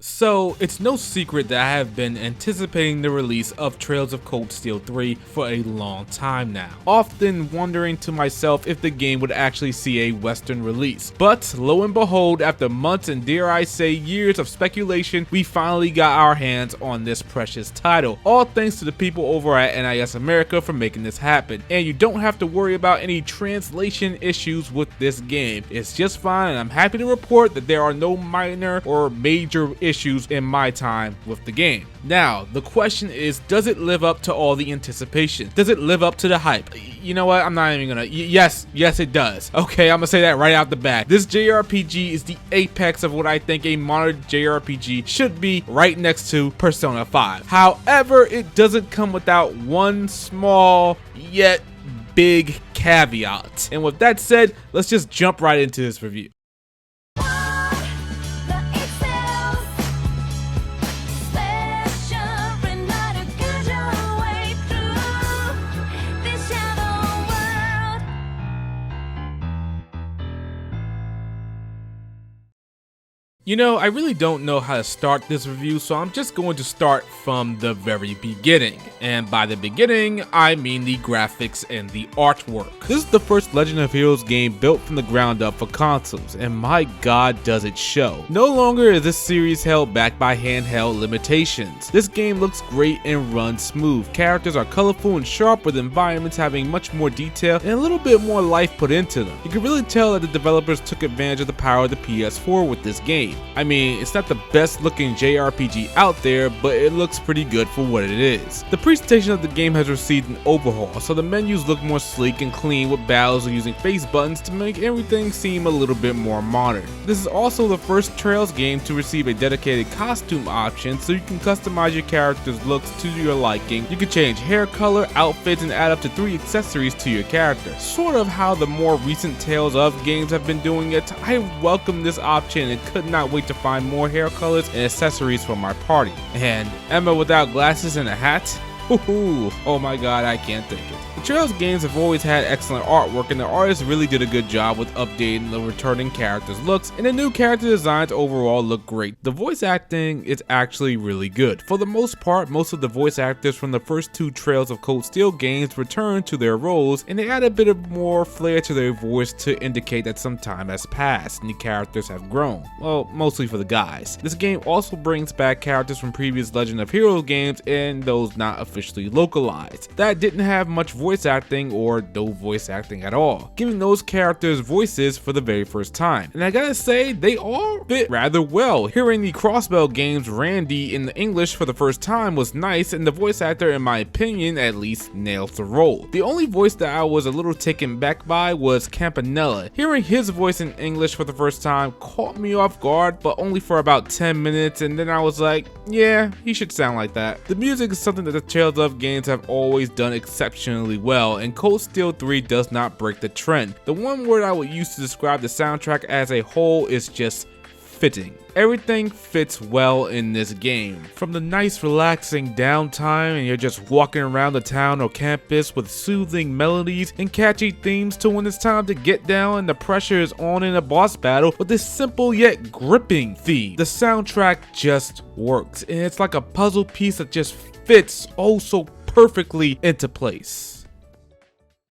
So, it's no secret that I have been anticipating the release of Trails of Cold Steel 3 for a long time now, often wondering to myself if the game would actually see a Western release. But lo and behold, after months and dare I say years of speculation, we finally got our hands on this precious title, all thanks to the people over at NIS America for making this happen. And you don't have to worry about any translation issues with this game. It's just fine, and I'm happy to report that there are no minor or major issues in my time with the game. Now, the question is, does it live up to all the anticipation? Does it live up to the hype? You know what? I'm not even gonna. Yes, it does. Okay, I'm gonna say that right out the bat. This JRPG is the apex of what I think a modern JRPG should be, right next to Persona 5. However, it doesn't come without one small yet big caveat. And with that said, let's just jump right into this review. You know, I really don't know how to start this review, so I'm just going to start from the very beginning. And by the beginning, I mean the graphics and the artwork. This is the first Legend of Heroes game built from the ground up for consoles, and my god does it show. No longer is this series held back by handheld limitations. This game looks great and runs smooth. Characters are colorful and sharp, with environments having much more detail and a little bit more life put into them. You can really tell that the developers took advantage of the power of the PS4 with this game. I mean, it's not the best looking JRPG out there, but it looks pretty good for what it is. The presentation of the game has received an overhaul, so the menus look more sleek and clean, with battles using face buttons to make everything seem a little bit more modern. This is also the first Trails game to receive a dedicated costume option, so you can customize your character's looks to your liking. You can change hair color, outfits, and add up to 3 accessories to your character. Sort of how the more recent Tales of games have been doing it. I welcome this option and could not wait to find more hair colors and accessories for my party. And Emma without glasses and a hat? Ooh, oh my god, I can't take it. The Trails games have always had excellent artwork, and the artists really did a good job with updating the returning characters' looks, and the new character designs overall look great. The voice acting is actually really good. For the most part, most of the voice actors from the first 2 Trails of Cold Steel games return to their roles, and they add a bit of more flair to their voice to indicate that some time has passed and the characters have grown. Well, mostly for the guys. This game also brings back characters from previous Legend of Heroes games and those not officially localized, that didn't have much voice acting or no voice acting at all, giving those characters voices for the very first time. And I gotta say, they all fit rather well. Hearing the Crossbell games Randy in the English for the first time was nice, and the voice actor, in my opinion, at least nails the role. The only voice that I was a little taken back by was Campanella. Hearing his voice in English for the first time caught me off guard, but only for about 10 minutes, and then I was like, yeah, he should sound like that. The music is something that the Trails of games have always done exceptionally well, and Cold Steel 3 does not break the trend. The one word I would use to describe the soundtrack as a whole is just fitting. Everything fits well in this game. From the nice relaxing downtime and you're just walking around the town or campus with soothing melodies and catchy themes, to when it's time to get down and the pressure is on in a boss battle with this simple yet gripping theme. The soundtrack just works, and it's like a puzzle piece that just fits oh so perfectly into place.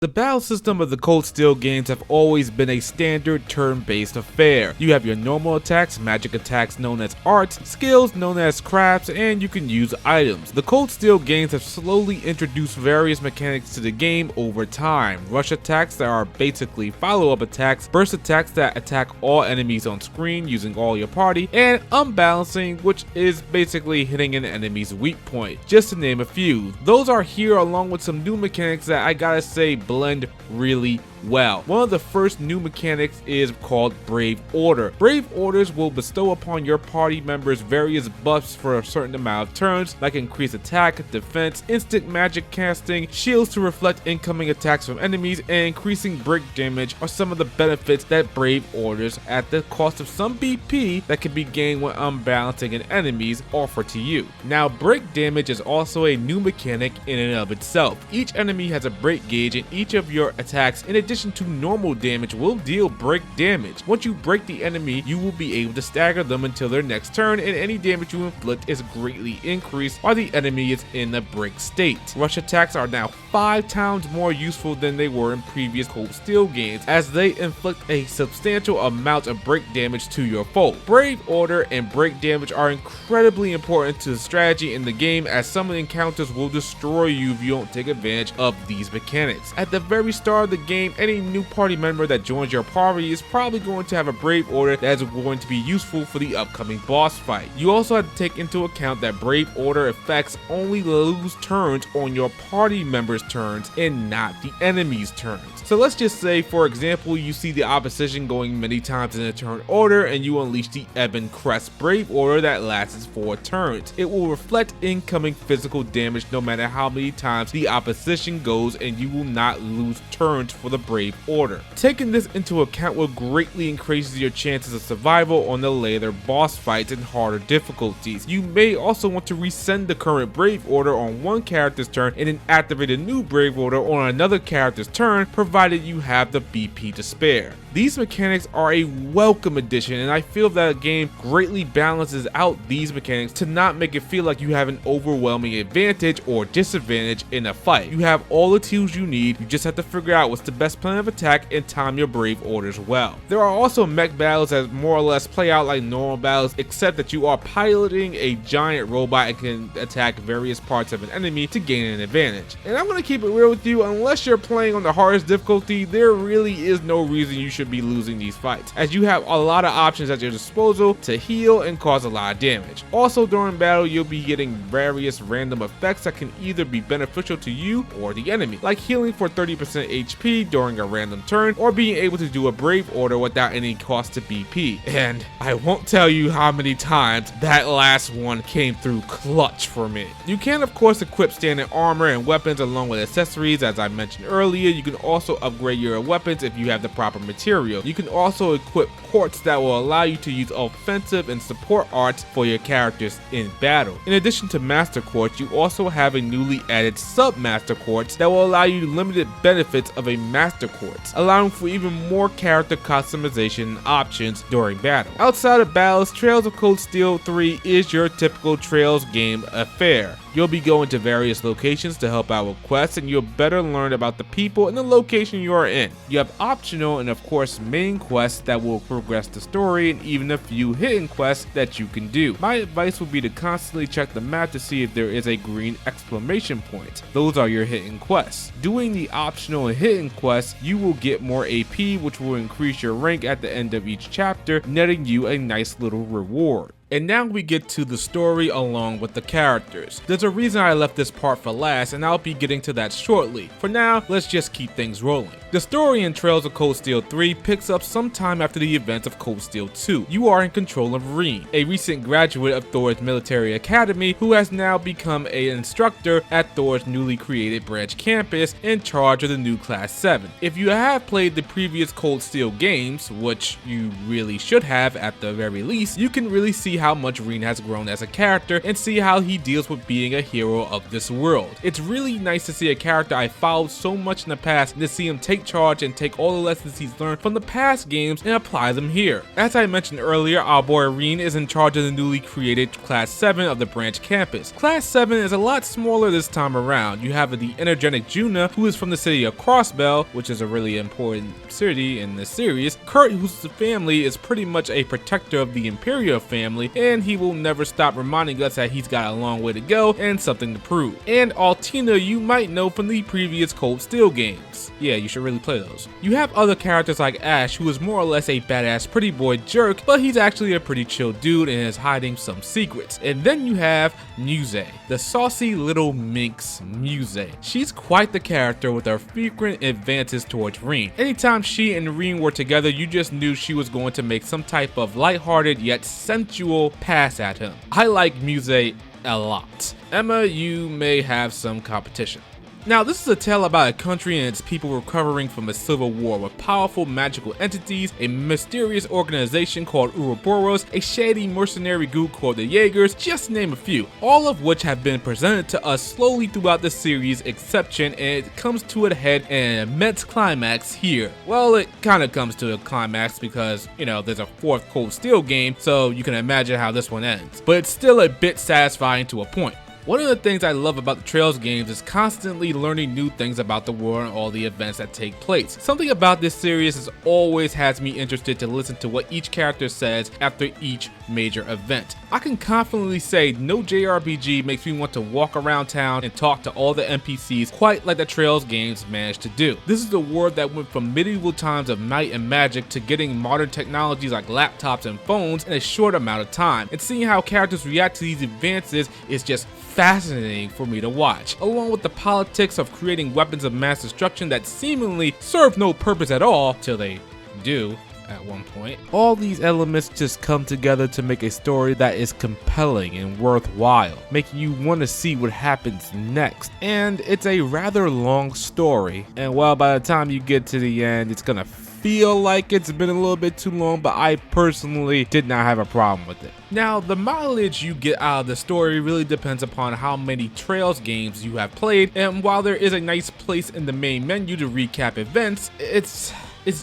The battle system of the Cold Steel games have always been a standard turn-based affair. You have your normal attacks, magic attacks known as arts, skills known as crafts, and you can use items. The Cold Steel games have slowly introduced various mechanics to the game over time. Rush attacks that are basically follow-up attacks, burst attacks that attack all enemies on screen using all your party, and unbalancing, which is basically hitting an enemy's weak point, just to name a few. Those are here along with some new mechanics that I gotta say blend really well. One of the first new mechanics is called Brave Order. Brave Orders will bestow upon your party members various buffs for a certain amount of turns, like increased attack, defense, instant magic casting, shields to reflect incoming attacks from enemies, and increasing break damage are some of the benefits that Brave Orders, at the cost of some BP that can be gained when unbalancing an enemies, offer to you. Now, break damage is also a new mechanic in and of itself. Each enemy has a break gauge in each of your attacks, in addition to normal damage, will deal break damage. Once you break the enemy, you will be able to stagger them until their next turn, and any damage you inflict is greatly increased while the enemy is in a break state. Rush attacks are now 5 times more useful than they were in previous Cold Steel games, as they inflict a substantial amount of break damage to your foe. Brave Order and break damage are incredibly important to the strategy in the game, as some encounters will destroy you if you don't take advantage of these mechanics. At the very start of the game, any new party member that joins your party is probably going to have a Brave Order that is going to be useful for the upcoming boss fight. You also have to take into account that Brave Order effects only lose turns on your party members' turns and not the enemy's turns. So let's just say, for example, you see the opposition going many times in a turn order and you unleash the Ebon Crest Brave Order that lasts 4 turns. It will reflect incoming physical damage no matter how many times the opposition goes, and you will not lose turns for the Brave Order. Taking this into account will greatly increase your chances of survival on the later boss fights and harder difficulties. You may also want to resend the current Brave Order on one character's turn and then activate a new Brave Order on another character's turn, provided you have the BP to spare. These mechanics are a welcome addition, and I feel that a game greatly balances out these mechanics to not make it feel like you have an overwhelming advantage or disadvantage in a fight. You have all the tools you need, you just have to figure out what's the best plan of attack and time your Brave Orders well. There are also mech battles that more or less play out like normal battles, except that you are piloting a giant robot and can attack various parts of an enemy to gain an advantage. And I'm going to keep it real with you, unless you're playing on the hardest difficulty, there really is no reason you should be losing these fights, as you have a lot of options at your disposal to heal and cause a lot of damage. Also, during battle, you'll be getting various random effects that can either be beneficial to you or the enemy, like healing for 30% HP during a random turn, or being able to do a Brave Order without any cost to BP. And I won't tell you how many times that last one came through clutch for me. You can of course equip standard armor and weapons along with accessories, as I mentioned earlier. You can also upgrade your weapons if you have the proper material. You can also equip quartz that will allow you to use offensive and support arts for your characters in battle. In addition to Master Quartz, you also have a newly added Sub-Master Quartz that will allow you limited benefits of a Master Quartz, allowing for even more character customization options during battle. Outside of battles, Trails of Cold Steel 3 is your typical Trails game affair. You'll be going to various locations to help out with quests, and you'll better learn about the people and the location you are in. You have optional and of course main quests that will progress the story, and even a few hidden quests that you can do. My advice would be to constantly check the map to see if there is a green exclamation point. Those are your hidden quests. Doing the optional and hidden quests, you will get more AP, which will increase your rank at the end of each chapter, netting you a nice little reward. And now we get to the story along with the characters. There's a reason I left this part for last, and I'll be getting to that shortly. For now, let's just keep things rolling. The story in Trails of Cold Steel 3 picks up sometime after the events of Cold Steel 2. You are in control of Reen, a recent graduate of Thor's military academy who has now become an instructor at Thor's newly created branch campus in charge of the new Class 7. If you have played the previous Cold Steel games, which you really should have at the very least, you can really see how much Reen has grown as a character and see how he deals with being a hero of this world. It's really nice to see a character I followed so much in the past and to see him take charge and take all the lessons he's learned from the past games and apply them here. As I mentioned earlier, our boy Reen is in charge of the newly created Class 7 of the branch campus. Class 7 is a lot smaller this time around. You have the energetic Juna, who is from the city of Crossbell, which is a really important city in this series. Kurt, whose family is pretty much a protector of the Imperial family, and he will never stop reminding us that he's got a long way to go and something to prove. And Altina, you might know from the previous Cold Steel games. Yeah, you should really play those. You have other characters like Ash, who is more or less a badass pretty boy jerk, but he's actually a pretty chill dude and is hiding some secrets. And then you have Muse, the saucy little minx Muse. She's quite the character with her frequent advances towards Reen. Anytime she and Reen were together, you just knew she was going to make some type of lighthearted yet sensual pass at him. I like Muse a lot. Emma, you may have some competition. Now, this is a tale about a country and its people recovering from a civil war with powerful magical entities, a mysterious organization called Ouroboros, a shady mercenary group called the Jaegers, just to name a few, all of which have been presented to us slowly throughout the series' exception, and it comes to a head in an immense climax here. Well, it kind of comes to a climax because, you know, there's a fourth Cold Steel game, so you can imagine how this one ends. But it's still a bit satisfying to a point. One of the things I love about the Trails games is constantly learning new things about the world and all the events that take place. Something about this series has always has me interested to listen to what each character says after each major event. I can confidently say no JRPG makes me want to walk around town and talk to all the NPCs quite like the Trails games managed to do. This is the world that went from medieval times of might and magic to getting modern technologies like laptops and phones in a short amount of time, and seeing how characters react to these advances is just fascinating for me to watch, along with the politics of creating weapons of mass destruction that seemingly serve no purpose at all till they do at one point. All these elements just come together to make a story that is compelling and worthwhile, making you want to see what happens next. And it's a rather long story, and well, by the time you get to the end, it's gonna feel like it's been a little bit too long, but I personally did not have a problem with it. Now, the mileage you get out of the story really depends upon how many Trails games you have played, and while there is a nice place in the main menu to recap events, it's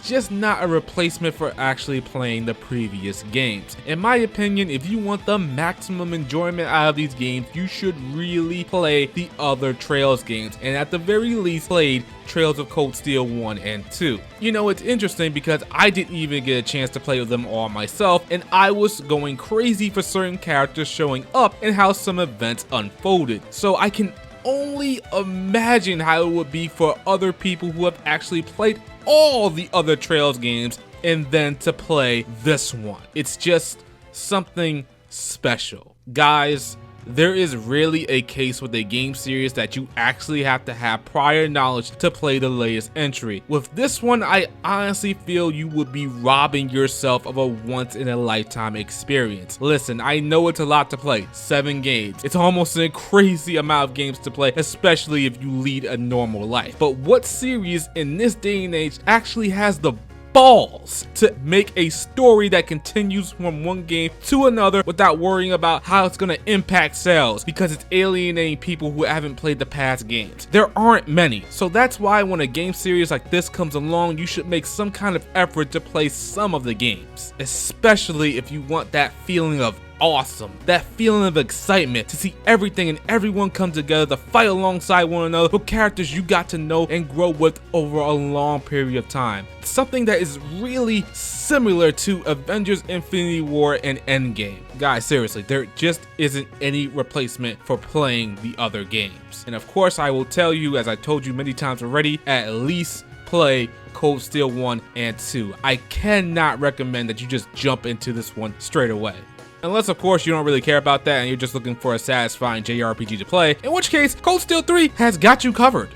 just not a replacement for actually playing the previous games. In my opinion, if you want the maximum enjoyment out of these games, you should really play the other Trails games, and at the very least played Trails of Cold Steel 1 and 2. You know, it's interesting because I didn't even get a chance to play with them all myself, and I was going crazy for certain characters showing up and how some events unfolded. So I can only imagine how it would be for other people who have actually played all the other Trails games and then to play this one. It's just something special. Guys, there is rarely a case with a game series that you actually have to have prior knowledge to play the latest entry. With this one, I honestly feel you would be robbing yourself of a once-in-a-lifetime experience. Listen, I know it's a lot to play, 7 games. It's almost a crazy amount of games to play, especially if you lead a normal life. But what series in this day and age actually has the balls to make a story that continues from one game to another without worrying about how it's going to impact sales because it's alienating people who haven't played the past games? There aren't many, so that's why when a game series like this comes along, you should make some kind of effort to play some of the games, especially if you want that feeling of awesome, that feeling of excitement to see everything and everyone come together to fight alongside one another with characters you got to know and grow with over a long period of time. Something that is really similar to Avengers Infinity War and Endgame. Guys, seriously, there just isn't any replacement for playing the other games. And of course, I will tell you, as I told you many times already, at least play Cold Steel 1 and 2. I cannot recommend that you just jump into this one straight away. Unless, of course, you don't really care about that and you're just looking for a satisfying JRPG to play, in which case, Cold Steel 3 has got you covered.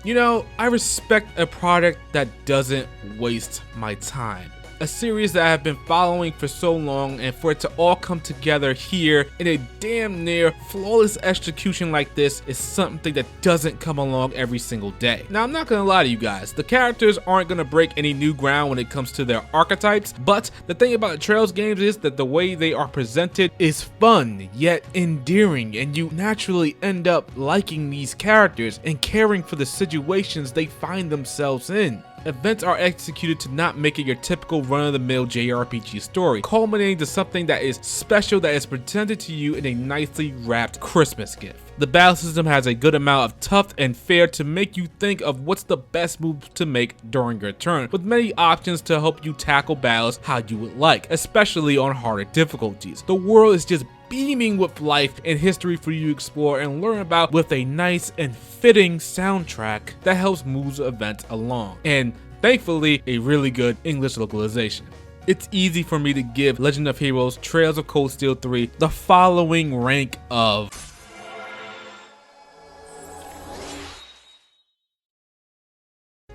You know, I respect a product that doesn't waste my time. A series that I have been following for so long, and for it to all come together here in a damn near flawless execution like this is something that doesn't come along every single day. Now, I'm not gonna lie to you guys, the characters aren't gonna break any new ground when it comes to their archetypes, but the thing about the Trails games is that the way they are presented is fun yet endearing, and you naturally end up liking these characters and caring for the situations they find themselves in. Events are executed to not make it your typical run-of-the-mill JRPG story, culminating to something that is special that is presented to you in a nicely wrapped Christmas gift. The battle system has a good amount of tough and fair to make you think of what's the best move to make during your turn, with many options to help you tackle battles how you would like, especially on harder difficulties. The world is just beaming with life and history for you to explore and learn about, with a nice and fitting soundtrack that helps move the events along, and thankfully a really good English localization. It's easy for me to give Legend of Heroes Trails of Cold Steel 3 the following rank of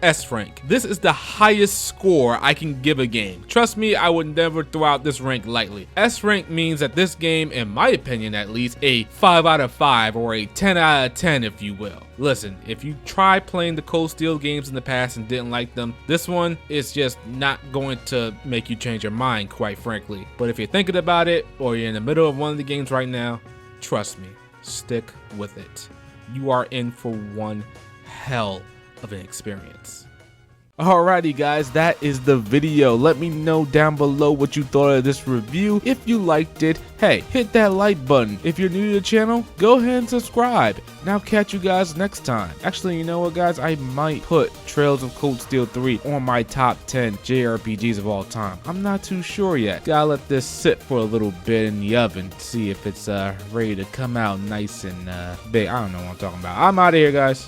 S rank. This is the highest score I can give a game. Trust me, I would never throw out this rank lightly. S rank means that this game, in my opinion at least, a 5 out of 5 or a 10 out of 10 if you will. Listen, if you tried playing the Cold Steel games in the past and didn't like them, this one is just not going to make you change your mind, quite frankly. But if you're thinking about it, or you're in the middle of one of the games right now, trust me, stick with it. You are in for one hell of an experience. Alrighty guys, that is the video. Let me know down below what you thought of this review. If you liked it, hey, hit that like button. If you're new to the channel, go ahead and subscribe. And I'll catch you guys next time. Actually, you know what guys, I might put Trails of Cold Steel 3 on my top 10 JRPGs of all time. I'm not too sure yet. Gotta let this sit for a little bit in the oven, see if it's ready to come out nice and big. I don't know what I'm talking about. I'm out of here guys.